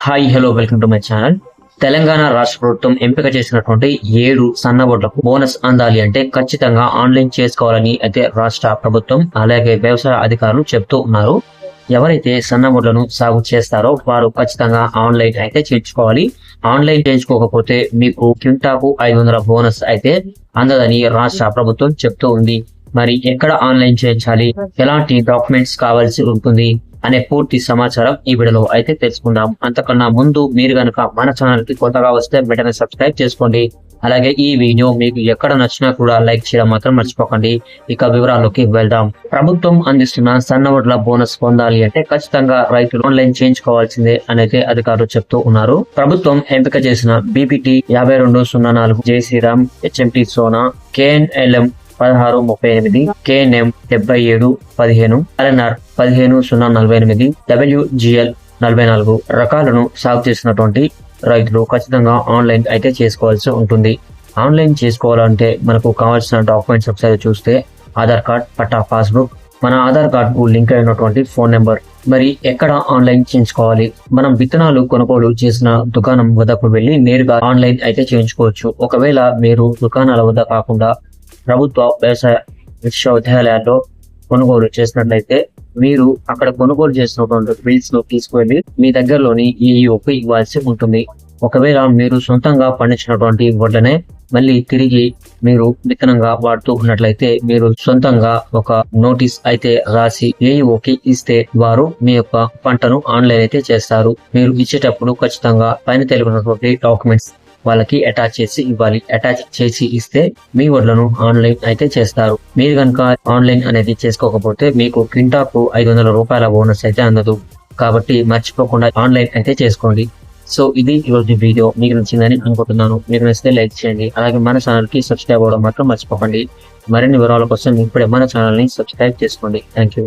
Hi hello welcome to my channel. Telangana రాష్ట్ర ప్రభుత్వం ఎంపిక చేసినటువంటి 7 సన్నబొడ్లకు బోనస్ అందాలి అంటే ఖచ్చితంగా ఆన్లైన్ చేసుకోవాలని అయితే రాష్ట్ర ప్రభుత్వం అలాగే వ్యవసాయ అధికారులు చెప్తూ ఉన్నారు. ఎవరైతే సన్నబొడ్లను సాగు చేస్తారో వారు ఖచ్చితంగా ఆన్లైన్ అయితే చేయించుకోవాలి. ఆన్లైన్ చేయించుకోకపోతే మీకు క్వింటాకు 500 బోనస్ అయితే అందదని రాష్ట్ర ప్రభుత్వం చెప్తూ ఉంది. మరి ఎక్కడ ఆన్లైన్ చేయించాలి, ఎలాంటి డాక్యుమెంట్స్ కావాల్సి ఉంటుంది అనే పూర్తి సమాచారం ఈ వీడియోలో అయితే తెలుసుకుందాం. అంతకన్నా ముందు మీరు గనుక మన ఛానల్ కి కొత్తగా వస్తే వెంటనే సబ్స్క్రైబ్ చేసుకోండి. అలాగే ఈ వీడియో మీకు ఎక్కడ నచ్చినా కూడా లైక్ చేయడం మాత్రం మర్చిపోకండి. ఇక వివరాల్లోకి వెళ్దాం. ప్రభుత్వం అందిస్తున్న సన్నవడ్ల బోనస్ పొందాలి అంటే ఖచ్చితంగా రైతులు ఆన్లైన్ చేయించుకోవాల్సిందే అనేది అధికారులు చెప్తూ ఉన్నారు. ప్రభుత్వం ఎంపిక చేసిన BPT 5204, Jai Shriram, HMT Sona, KNLM 1638, KNM 7715, RNR 15048, WGL 44 రకాలను సాగు చేసినటువంటి రైతులు ఖచ్చితంగా ఆన్లైన్ అయితే చేసుకోవాల్సి ఉంటుంది. ఆన్లైన్ చేసుకోవాలంటే మనకు కావాల్సిన డాక్యుమెంట్స్ ఒకసారి చూస్తే ఆధార్ కార్డ్, పట్టా, పాస్బుక్, మన ఆధార్ కార్డ్ కు లింక్ అయినటువంటి ఫోన్ నెంబర్. మరి ఎక్కడ ఆన్లైన్ చేయించుకోవాలి? మనం విత్తనాలు కొనుగోలు చేసిన దుకాణం వద్దకు వెళ్లి నేరుగా ఆన్లైన్ అయితే చేయించుకోవచ్చు. ఒకవేళ మీరు దుకాణాల వద్ద కాకుండా ప్రభుత్వ వ్యవసాయ విశ్వవిద్యాలయాల్లో కొనుగోలు చేసినట్లయితే మీరు అక్కడ కొనుగోలు చేసినటువంటి బిల్స్ ను తీసుకువెళ్ళి మీ దగ్గరలోని ఈఈఓకి ఇవ్వాల్సి ఉంటుంది. ఒకవేళ మీరు సొంతంగా పండించినటువంటి వడ్లనే మళ్ళీ తిరిగి మీరు విత్తనంగా వాడుతూ ఉన్నట్లయితే మీరు సొంతంగా ఒక నోటీస్ అయితే రాసి ఏఈఓకి ఇస్తే వారు మీ యొక్క పంటను ఆన్లైన్ అయితే చేస్తారు. మీరు ఇచ్చేటప్పుడు ఖచ్చితంగా పైన తెలిపినటువంటి డాక్యుమెంట్స్ వాళ్ళకి అటాచ్ చేసి ఇవ్వాలి. అటాచ్ చేసి ఇస్తే మీ వడ్లను ఆన్లైన్ అయితే చేస్తారు. మీరు కనుక ఆన్లైన్ అనేది చేసుకోకపోతే మీకు క్వింటాకు 500 రూపాయల బోనస్ అయితే అందదు. కాబట్టి మర్చిపోకుండా ఆన్లైన్ అయితే చేసుకోండి. సో ఇది ఈరోజు వీడియో. మీకు నచ్చిందని అనుకుంటున్నాను. మీకు నచ్చితే లైక్ చేయండి. అలాగే మన ఛానల్ కి సబ్స్క్రైబ్ అవ్వడం మాత్రం మర్చిపోకండి. మరిన్ని వివరాల కోసం ఇప్పుడే మన ఛానల్ ని సబ్స్క్రైబ్ చేసుకోండి. Thank you.